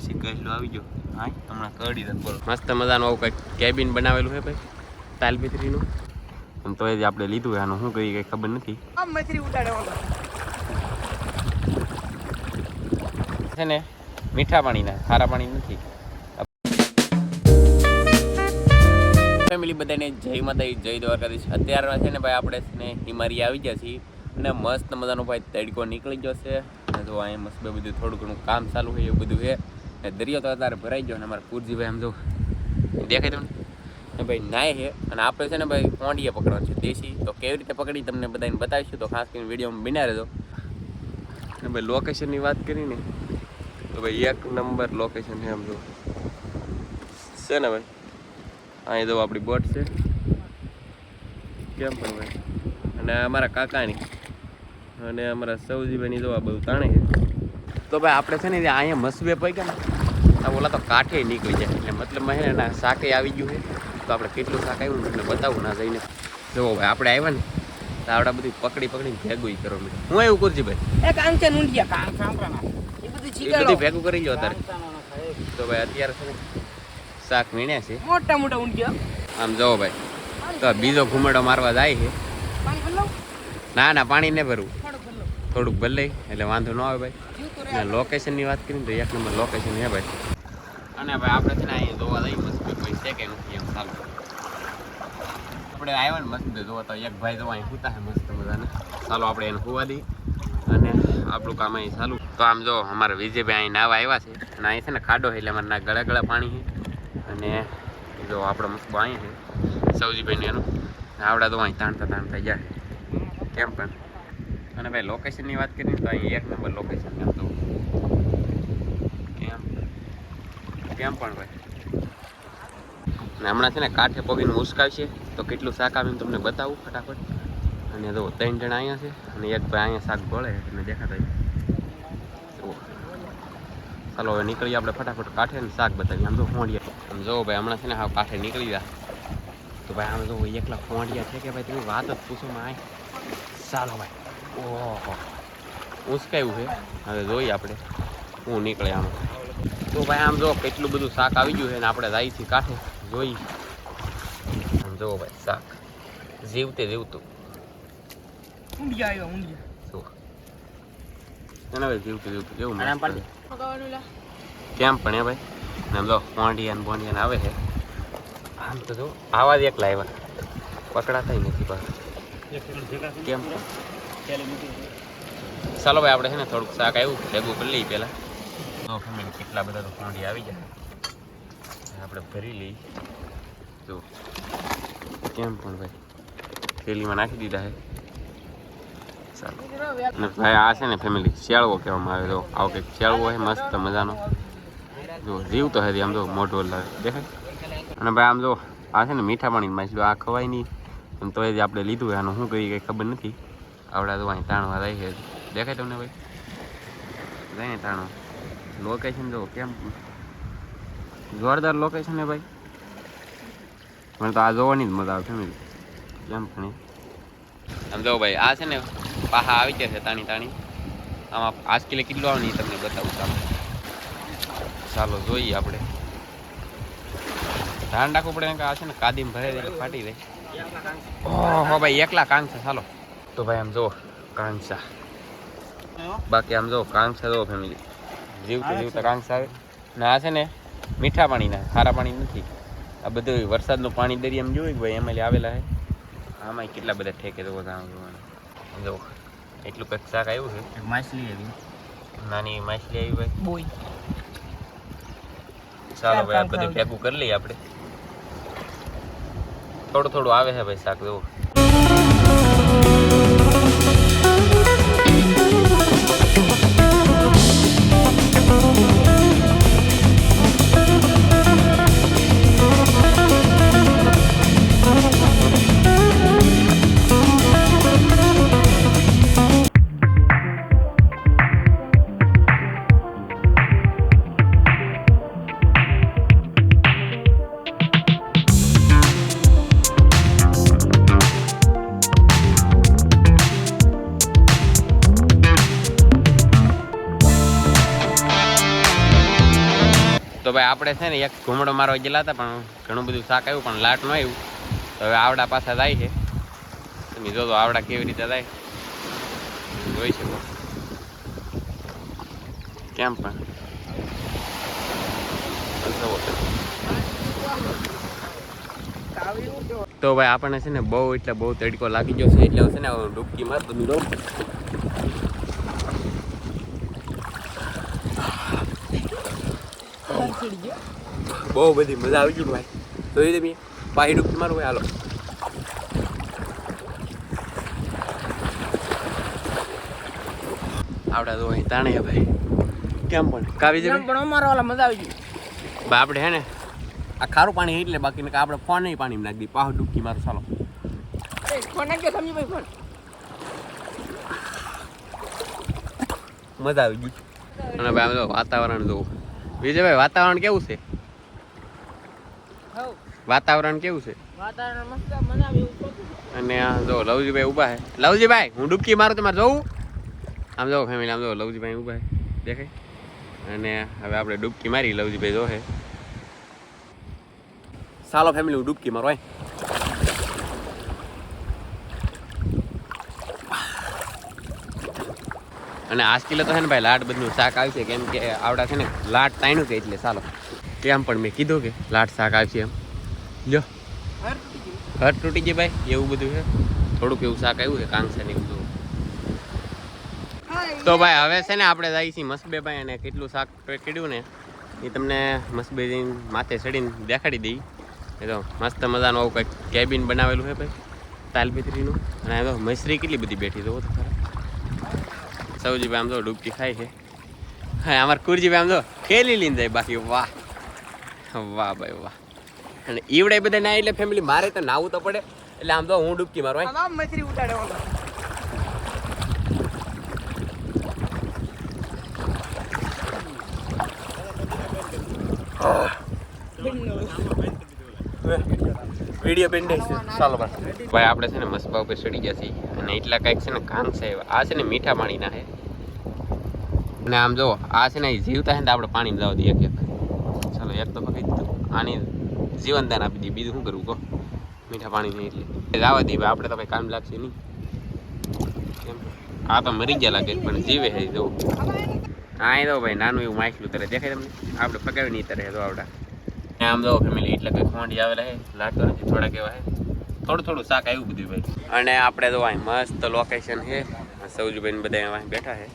પછી કહેલો આવી ગયો. હા હમણાં કરી દે બોલો. મસ્ત મજાનું આવું કંઈક કેબિન બનાવેલું છે ભાઈ તાલપત્રીનું. અને તો એ જ આપણે લીધું આનું શું કરી કંઈ ખબર નથી. છે ને મીઠા પાણીના, ખારા પાણી નથી. ફેમિલી બધાને જય માતા જય દ્વારકાધીશ. અત્યારે છે ને ભાઈ આપણે ને હિમારી આવી ગયા છીએ અને મસ્ત મજાનો ભાઈ તડકો નીકળી ગયો છે. જો અહીંયા મસ્ત બધું થોડું ઘણું કામ ચાલુ હોય એવું બધું છે. દરિયો તો અત્યારે ભરાઈ ગયો ને અમારા પૂરજીભાઈ આમ જો દેખાય તમને ભાઈ નાય છે. અને આપણે છે ને ભાઈ કોંડિયા પકડવાનું છે દેશી. તો કેવી રીતે પકડી તમને બધાને બતાવીશું. તો ખાસ કરીને વિડીયોમાં બિના રહેજો. અને ભાઈ લોકેશનની વાત કરીને તો ભાઈ એક નંબર લોકેશન છે આમ જો છે ને ભાઈ. અહીંયા જો આપણી બોટ છે કેમ પણ ભાઈ. અને અમારા કાકાની અને અમારા સૌજીભાઈની જો આ બધું તાણે છે. તો ભાઈ આપણે છે ને અહીંયા મસબે પૈકા ને ઓલા તો કાંઠે નીકળી જાય. એટલે મતલબ હે ને શાકે આવી ગયું છે. તો આપણે કેટલું શાક આવ્યું ને એટલે બતાવું ના જઈને. જુઓ ભાઈ આપણે આવ્યા ને તો આવડા બધી પકડીને ભેગું કરો. હું એવું કરું છું ભાઈ એ બધી ભેગું કરી લો અત્યારે. તો ભાઈ અત્યારે છે ને શાક વીણ્યા છે મોટા મોટા ઊંધિયા. આમ જુઓ ભાઈ તો બીજો ઘુમેડો મારવા જાય છે. ના ના પાણી ને ભરવું થોડુંક ભલે એટલે વાંધો ન આવે ભાઈ. લોકેશનની વાત કરીને તો એક નંબર લોકેશન છે ભાઈ. અને ભાઈ આપણે છે ને અહીંયા જોવા જઈએ મસ્ત કોઈ છે કે નથી એમ ચાલુ. આપણે આવ્યા ને મસ્ત જોવા તો એક ભાઈ જોવા અહીં સૂતા છે મસ્ત મજાને. ચાલો આપણે એને હોવા દઈએ અને આપણું કામ અહીં ચાલુ. તો આમ જો અમારા વિજયભાઈ અહીં નાવા આવ્યા છે. અને અહીં છે ને ખાડો છે એટલે અમારે ના ગળા ગળા પાણી છે. અને જો આપણો મસ્ત અહીંયા છે સૌજીભાઈને એનું આવડા તો અહીં તાણતા જાય કેમ પણ. અને ભાઈ લોકેશનની વાત કરીએ તો અહીં એક નંબર લોકેશન એમ તો કેમ પણ ભાઈ. અને હમણાં છે ને કાંઠે પગીને ઉસકાવશે તો કેટલું શાક આવીને તમને બતાવું ફટાફટ. અને જો 3 જણા અહીંયા છે અને એક ભાઈ અહીંયા શાક ભળે તમને દેખાતા. ચાલો હવે નીકળીએ આપણે ફટાફટ કાંઠે ને શાક બતાવીએ. આમ તો ફોંડિયા આમ જો ભાઈ હમણાં છે ને હા કાંઠે નીકળી ગયા. તો ભાઈ આમ જો એકલા ફોંડિયા છે કે ભાઈ તમે વાત જ પૂછો માં. ચાલો ભાઈ ઓહો ઉસકાયું છે. હવે જોઈએ આપણે શું નીકળે આમ. તો ભાઈ આમ જો કેટલું બધું શાક આવી ગયું છે ને આપણે જાય છીએ કાંઠે જોઈ. આમ જો ભાઈ શાક જીવતે જીવતું જીવતું કેવું કેમ પણ હે ભાઈ. આમ જો પોંડિયા બોંડિયા આવે છે. આમ તો જો આવા જ એકલા આવ્યા પકડાતા નથી પાછા કેમ. ચાલો ભાઈ આપણે છે ને થોડુંક શાક આવ્યું ભેગું કરી લઈએ પહેલાં. તો ફેમિલી કેટલા બધા તો પોંડી આવી જાય આપણે ભરી લઈએ. જો કેમ પણ ભાઈ થેલીમાં નાખી દીધા છે. ચાલો અને ભાઈ આ છે ને ફેમિલી શેળવો કહેવામાં આવે. તો આવો કંઈક શેળવો છે મસ્ત મજાનો. જો જીવ તો હે આમ જો મોઢો લાગે દેખાય. અને ભાઈ આમ જો આ છે ને મીઠા પાણીની માછલી આ ખવાય નહીં. તો એ જ આપણે લીધું આનું શું કરી કંઈ ખબર નથી. આવડા તો અહીં તાણવા જાય છે દેખાય તમને ભાઈ જાય ને તાણવા. લોકેશન જો કેમ જોરદાર લોકેશન હે ભાઈ. મને તો આ જોવાની જ મજા આવે ફેમિલી કેમ પણ. આમ જો ભાઈ આ છે ને પાહા આવી ગયા છે તાણી. આમાં 5 કિલો કેટલું આવે ને તમને બતાવું ચાલો. ચાલો જોઈએ આપણે ધ્યાન રાખવું પડે કે આ છે ને કાદીમ ભરે એટલે ફાટી જાય. ઓહો ભાઈ એકલા કાંગસા ચાલો. તો ભાઈ આમ જો કાંગસા બાકી આમ જો કાંગસા જો ફેમિલી જીવતા કાંગસા આવે. ને આ છે ને મીઠા પાણીના ખારા પાણી નથી. આ બધું વરસાદનું પાણી દરિયામાં જોયું કે ભાઈ એમાં આવેલા છે. આમાં કેટલા બધા ઠેકે તો બધા જો એટલું કંઈક શાક આવ્યું છે. માછલી આવી નાની માછલી આવી ભાઈ બોય. ચાલો ભાઈ આ બધું ભેગું કરી લઈએ આપણે. થોડું આવે છે ભાઈ શાક જો. તો ભાઈ આપણે છે ને એક ઘૂમડો મારવા ગયેલા હતા પણ ઘણું બધું શાક આવ્યું પણ લાટ ન આવ્યું. તો હવે આવડા પાછા જાય છે. તમે જોજો આવડા કેવી રીતે જાય જોઈ શકો કેમ પણ તો ભાઈ આપણને છે ને બહુ એટલે બહુ તડકો લાગી ગયો છે એટલે છે ને ડૂબકી માર તો મીરો બહુ બધી મજા આવી ગઈ ભાઈ. જોઈ તમે પાહી ડૂબકી મારું હાલો. આવડા તો અહીં તાણે ભાઈ કેમ પણ કાવી જાય પણ અમારો વાલા મજા આવી ગઈ ભાઈ. આપણે હે ને આ ખારું પાણી એટલે બાકી ને આપણે ફોન નહીં પાણી નાખી દી પાહો ડૂબકી મારું ચાલો. ફોન નાખજો સમજી ભાઈ ફોન. મજા આવી ગઈ. અને ભાઈ આમ વાતાવરણ જોવું વિજયભાઈ વાતાવરણ કેવું છે? વાતાવરણ કેવું છે? વાતાવરણ મસ્ત મજા આવે એવું. અને આ જો લવજીભાઈ ઊભા છે. લવજીભાઈ હું ડૂબકી મારું તમારે જોવું? આમ જો ફેમિલી આમ જો લવજીભાઈ ઊભા છે દેખાય. અને હવે આપણે ડૂબકી મારી લવજીભાઈ જો છે. ચાલો ફેમિલી હું ડૂબકી મારો અને આજ કિલો તો છે ને ભાઈ લાટ બધું શાક આવશે કેમ કે આવડા છે ને લાટ તાણ્યું કે એટલે ચાલો કેમ પણ મેં કીધું કે લાટ શાક આવશે એમ. જો હર તૂટી ગઈ ભાઈ એવું બધું છે. થોડુંક એવું શાક આવ્યું છે કાંગસા ને બધું. તો ભાઈ હવે છે ને આપણે જઈએ છીએ મસબે ભાઈ અને કેટલું શાક કીધું ને એ તમને મસબે જઈને માથે ચડીને દેખાડી દઈ. એ તો મસ્ત મજાનું આવું કંઈક કેબિન બનાવેલું છે ભાઈ તાલપત્રીનું. અને આ તો મસરી કેટલી બધી બેઠી તો ખરા. સૌજીભાઈ આમ તો ડૂબકી ખાય છે. હા અમારે કુરજીભાઈ આમ તો ખેલી લઈને જાય બાકી વાહ વાહ ભાઈ વાહ. અને ઈવડે બધા ના એટલે ફેમિલી મારે તો નાવું તો પડે એટલે આમ તો હું ડૂબકી મારું મછરી ઉતાડે. વિડીયો બેન્ડ છે ચાલો ભાઈ. આપણે છે ને મસબા ઉપર ચડી ગયા છીએ અને એટલા કંઈક છે ને કાંગ છે આ છે ને મીઠા પાણીના છે. અને આમ જો આ છે ને જીવતા છે ને આપણે પાણીમાં જવા દઈએ એક ચાલો એક તો પકડી દીધું. આની જીવનદાન આપી દઈએ બીજું શું કરવું કહો મીઠા પાણીની એટલે જવા દઈએ આપણે તો કંઈ કામ લાગશે નહીં. કેમ આ તો મરી ગયા લાગે પણ જીવે છે જો. હા એ તો ભાઈ નાનું એવું માછલું તરે દેખાય તમને આપણે પકાવી નહીં તરે તો આવડા. આમ જો ફેમિલી એટલે કંઈ ખોંડી આવેલા છે લાગતો નથી થોડાક એવા છે. થોડું થોડું શાક આવ્યું બધું ભાઈ. અને આપણે તો અહીં મસ્ત લોકેશન છે. સૌજીભાઈ બધા અહીં બેઠા છે.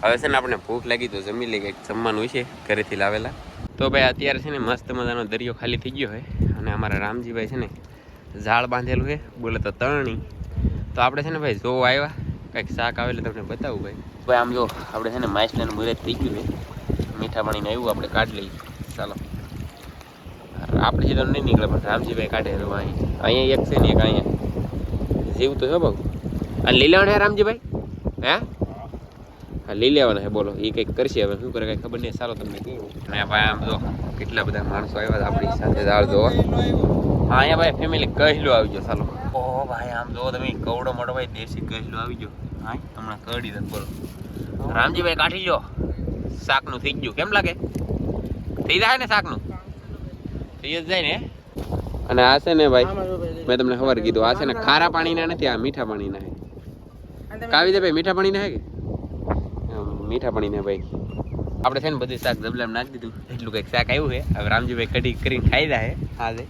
હવે છે ને આપણે ભૂખ લાગી તો જમી લઈએ કંઈક જમવાનું છે ઘરેથી લાવેલા. તો ભાઈ અત્યારે છે ને મસ્ત મજાનો દરિયો ખાલી થઈ ગયો છે અને અમારા રામજીભાઈ છે ને ઝાડ બાંધેલું છે બોલે તો તરણી. તો આપણે છે ને ભાઈ જો આવ્યા કંઈક શાક આવેલું તમને બતાવું ભાઈ. ભાઈ આમ જો આપણે છે ને માછલાનું મુહૂર્ત થઈ ગયું છે મીઠા પાણીને આવ્યું આપણે કાઢી લઈએ ચાલો. આપણે તો નહીં નીકળે પણ રામજીભાઈ કાઢે તો અહીંયા એક છે ને એક અહીંયા જીવ તો છે બહુ. અને લઈ લેવાના હે રામજીભાઈ હે હા લઈ લેવાના હે બોલો એ કંઈક કરશે હવે શું કરે કંઈ ખબર નહીં. ચાલો તમને કહ્યું. અને ભાઈ આમ જો કેટલા બધા માણસો આવ્યા આપણી સાથે દાળ જોવા. હા અહીંયા ભાઈ ફેમિલી કહેલું આવી ગયો ચાલો. ઓહો ભાઈ આમ જો તમે કવડો મોટો ભાઈ દેશી કહેલું આવી ગયો. હા હમણાં કઢી દે બોલો રામજીભાઈ કાઢી લો. શાકનું થઈ ગયું કેમ લાગે થઈ જાય ને શાકનું થઈ જ જાય ને. અને આ છે ને ભાઈ મેં તમને ખબર કીધું આ છે ને ખારા પાણીના નથી આ મીઠા પાણીના છે. કાવી દે ભાઈ મીઠા પાણીના હે કે મીઠા પાણીના ભાઈ. આપણે છે ને બધું શાક જબલામાં નાખી દીધું એટલું કંઈક શાક આવ્યું છે. હવે રામજીભાઈ કઢી કરીને ખાઈ જાય આજે.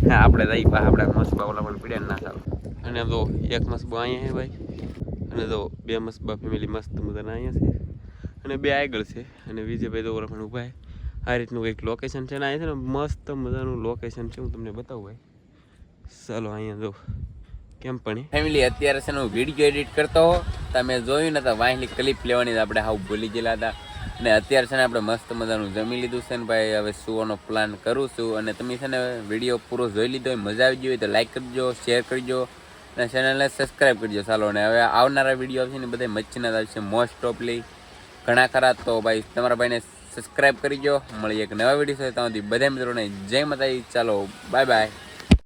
હા આપણે જઈ પા આપણે મસબા ઓલા પણ પીડ્યા ના સારું. અને તો એક મસબો અહીંયા છે ભાઈ અને તો બે મસબા ફેમિલી મસ્ત મજાના અહીંયા છે અને બે આગળ છે. અને વિજયભાઈ તો ઓલા પણ ઊભા છે. આ રીતનું કંઈક લોકેશન છે ને અહીંયા છે ને મસ્ત મજાનું લોકેશન છે હું તમને બતાવું ભાઈ. ચાલો અહીંયા જો કેમ પણ ફેમિલી અત્યારે છે ને હું વિડીયો એડિટ કરતો હો તમે જોયું ને તો વાંહલી ક્લિપ લેવાની આપણે હાવ ભૂલી ગયેલા હતા. અને અત્યારે છે ને આપણે મસ્ત મજાનું જમી લીધું છે ને ભાઈ હવે સુવાનો પ્લાન કરું છું. અને તમે છે ને વિડીયો પૂરો જોઈ લીધો હોય મજા આવી ગઈ હોય તો લાઈક કરજો શેર કરજો અને ચેનલને સબસ્ક્રાઈબ કરજો ચાલો. અને હવે આવનારા વિડીયો આવશે ને બધા મચ્છીના આવશે મોસ્ટ ઓફલી ઘણા ખરા. તો ભાઈ તમારા ભાઈને સબસ્ક્રાઈબ કરી દો. મળીએ એક નવા વિડીયો સાથે ત્યાં સુધી બધા મિત્રોને જય માતાજી ચાલો બાય બાય.